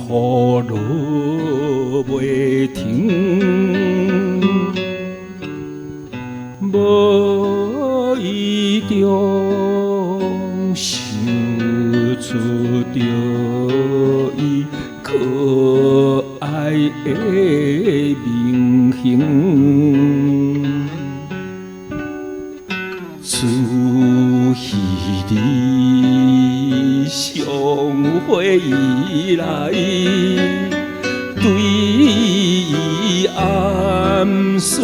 落袂停，无意中想出着伊可爱的面形。自彼日相会以来，对伊暗示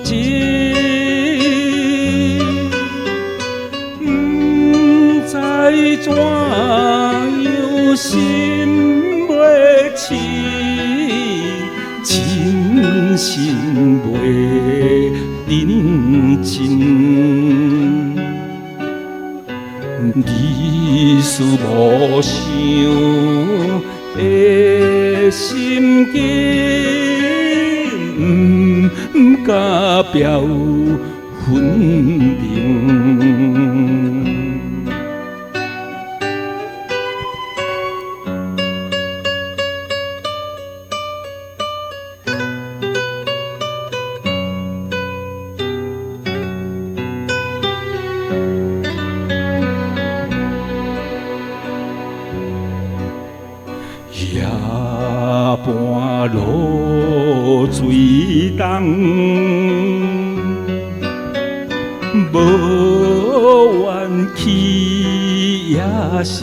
情，不知怎样心袂起，真心袂认真。你是无想的心境，不敢表分明。夜半露水东，无怨气也是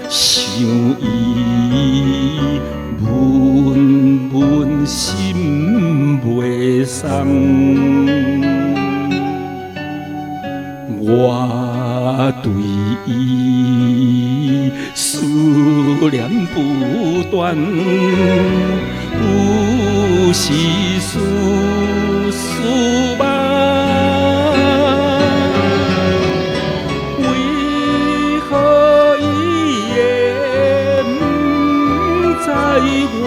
想伊，闷闷心袂松。我对伊思念不断，有时思思梦，为何伊会不知我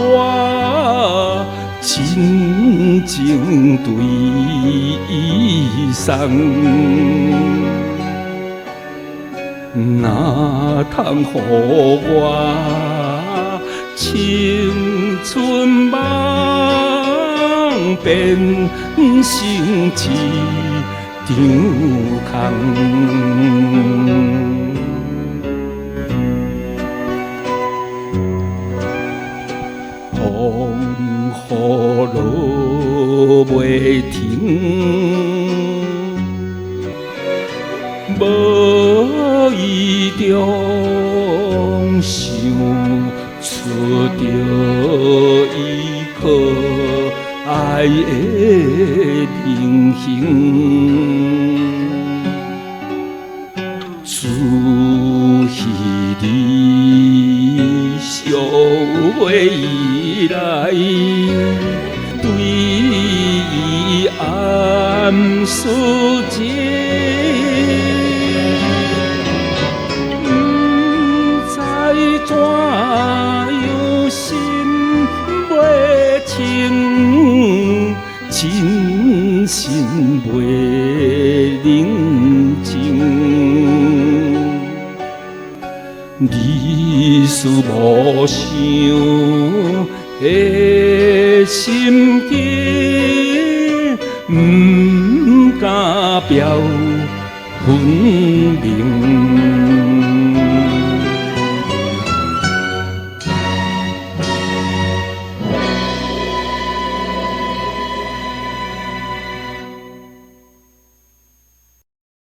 真情对伊送？哪通予我青春梦变成一场空？风雨落袂停，无意中想出着伊可爱的面形，自彼日相会以来，对伊暗示情，怎样心袂清，真心袂认真。你是无想的心境，不敢表分明。